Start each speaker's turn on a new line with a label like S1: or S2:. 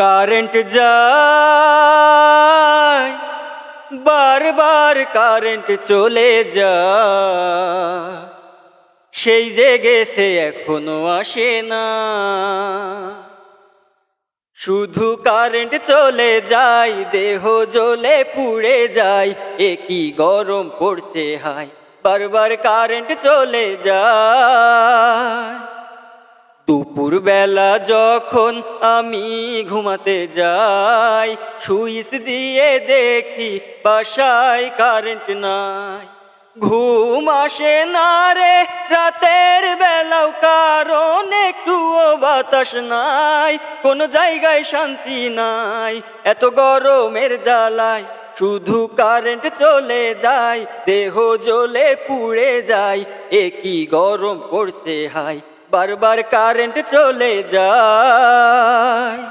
S1: Current যায়, বারবার current চলে যায়, সেই যে গেছে এখনো আসে না। শুধু কারেন্ট চলে যায়, দেহ জ্বলে পুড়ে যায়, এ কি গরম পড়ছে হায়, বারবার কারেন্ট চলে যায়। দুপুর বেলা যখন আমি ঘুমাতে যাই, সুইচ দিয়ে দেখি বাসায় কারেন্ট নাই। ঘুম আসে না রে রাতের বেলাও, কারণ একটুও বাতাস নাই, কোন জায়গায় শান্তি নাই, এত গরমের জ্বালায় শুধু কারেন্ট চলে যায়, দেহ জ্বলে পুড়ে যায়, এ কি গরম পড়ছে হায়, বারবার কারেন্ট চলে যায়।